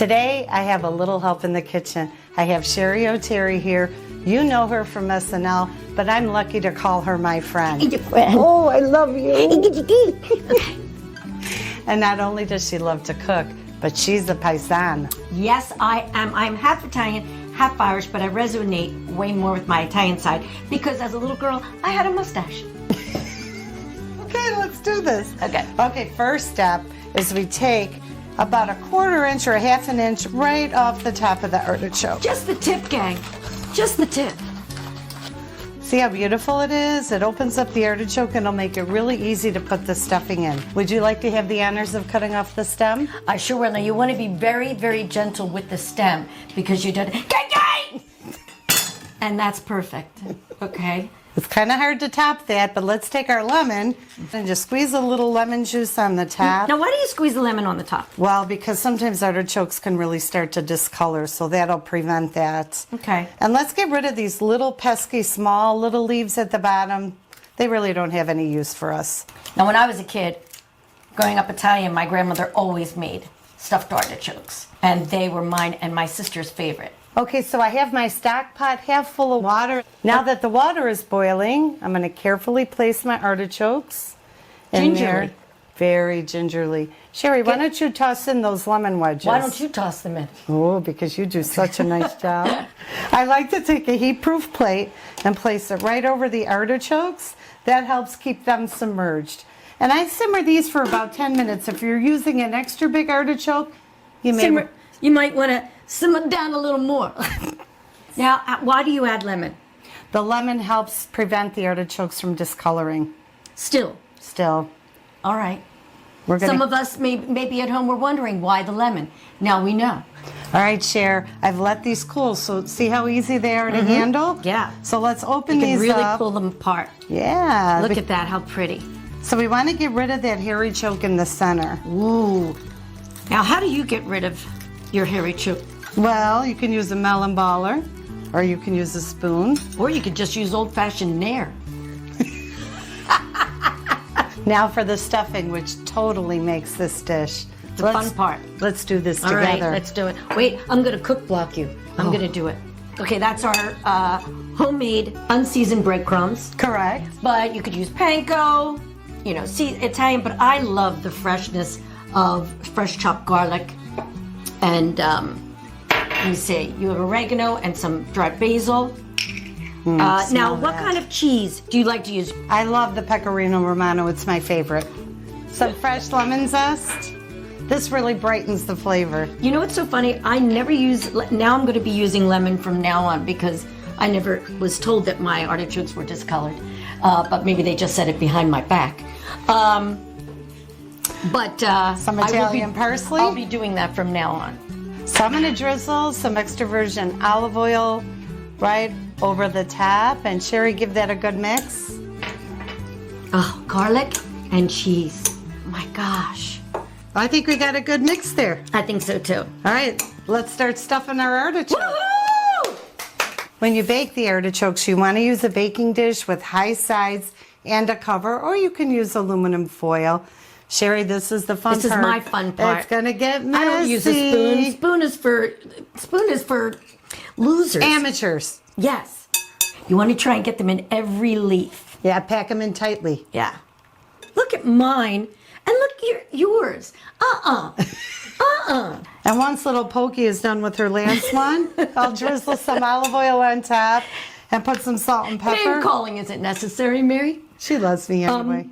Today, I have a little help in the kitchen. I have Cheri Oteri here. You know her from SNL, but I'm lucky to call her my friend. Your friend. Oh, I love you. Okay. And not only does she love to cook, but she's a paisan. Yes, I am. I'm half Italian, half Irish, but I resonate way more with my Italian side because as a little girl, I had a mustache. Okay, let's do this. Okay. Okay, first step is we take about a 1/4 inch or a 1/2 inch right off the top of the artichoke. Just the tip, gang. Just the tip. See how beautiful it is? It opens up the artichoke and it'll make it really easy to put the stuffing in. Would you like to have the honors of cutting off the stem? I sure will. Now you want to be very, very gentle with the stem because you don't. Gang! And that's perfect. Okay. It's kind of hard to top that, but let's take our lemon and just squeeze a little lemon juice on the top. Now, why do you squeeze the lemon on the top? Well, because sometimes artichokes can really start to discolor, so that'll prevent that. Okay. And let's get rid of these little pesky small little leaves at the bottom. They really don't have any use for us. Now, when I was a kid, growing up Italian, my grandmother always made stuffed artichokes, and they were mine and my sister's favorite. Okay, so I have my stock pot half full of water. Now that the water is boiling, I'm going to carefully place my artichokes in there. Very gingerly. Cheri, why don't you toss in those lemon wedges? Why don't you toss them in? Oh, because you do such a nice job. I like to take a heat-proof plate and place it right over the artichokes. That helps keep them submerged. And I simmer these for about 10 minutes. If you're using an extra big artichoke, you might want to simmer down a little more. Now, why do you add lemon? The lemon helps prevent the artichokes from discoloring. Still. All right. Some of us maybe at home were wondering why the lemon. Now we know. All right, Cher, I've let these cool, so see how easy they are to handle? Yeah. So let's open these You can really up. pull them apart. Yeah. Look at that, how pretty. So we want to get rid of that hairy choke in the center. Ooh. Now, how do you get rid of your hairy choke? Well, you can use a melon baller, or you can use a spoon. Or you could just use old-fashioned nair. Now for the stuffing, which totally makes this dish. The fun part. Let's do this together. All right, let's do it. Wait, I'm going to cook block you. I'm going to do it. Okay, that's our homemade unseasoned breadcrumbs. Correct. But you could use panko, you know, Italian, but I love the freshness of fresh chopped garlic. And let me see, you have oregano and some dried basil. Now, what kind of cheese do you like to use? I love the Pecorino Romano. It's my favorite. Some fresh lemon zest. This really brightens the flavor. You know what's so funny? I never use, now I'm going to be using lemon from now on because I never was told that my artichokes were discolored. But maybe they just said it behind my back. Some Italian parsley. I'll be doing that from now on. So I'm going to drizzle some extra virgin olive oil right over the top. And Cheri, give that a good mix. Oh, garlic and cheese. Oh my gosh. I think we got a good mix there. I think so too. All right, let's start stuffing our artichokes. Woo-hoo! When you bake the artichokes, you want to use a baking dish with high sides and a cover, or you can use aluminum foil. Cheri, this is the fun part. This is my fun part. It's gonna get messy. I don't use a spoon. Spoon is for losers. Amateurs. Yes. You want to try and get them in every leaf. Yeah, pack them in tightly. Yeah. Look at mine, and look at yours. And once little Pokey is done with her last one, I'll drizzle some olive oil on top and put some salt and pepper. Name calling isn't necessary, Mary. She loves me anyway.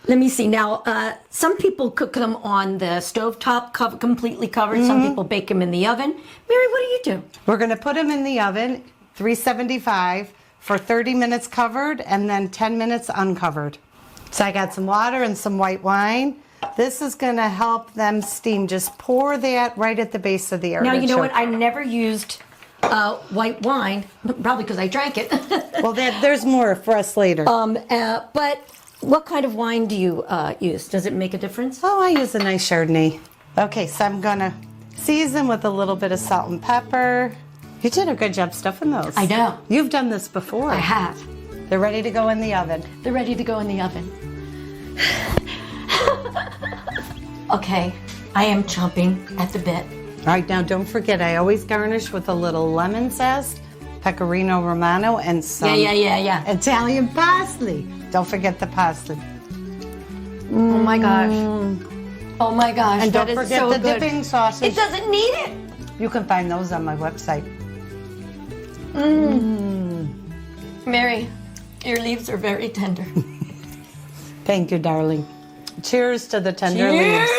Let me see. Now, some people cook them on the stovetop, completely covered. Some people bake them in the oven. Mary, what do you do? We're going to put them in the oven, 375, for 30 minutes covered and then 10 minutes uncovered. So I got some water and some white wine. This is going to help them steam. Just pour that right at the base of the artichoke. Now, you know what? I never used white wine, probably because I drank it. Well, there's more for us later. But what kind of wine do you use? Does it make a difference? Oh, I use a nice Chardonnay. Okay, so I'm going to season with a little bit of salt and pepper. You did a good job stuffing those. I know. You've done this before. I have. They're ready to go in the oven. They're ready to go in the oven. Okay, I am chomping at the bit. All right, now don't forget, I always garnish with a little lemon zest, pecorino romano, and some Yeah. Italian parsley. Don't forget the parsley. Oh my gosh. Oh my gosh. And that don't is forget so the good. dipping sausage. It doesn't need it. You can find those on my website. Mary, your leaves are very tender. Thank you, darling. Cheers to the tender leaves.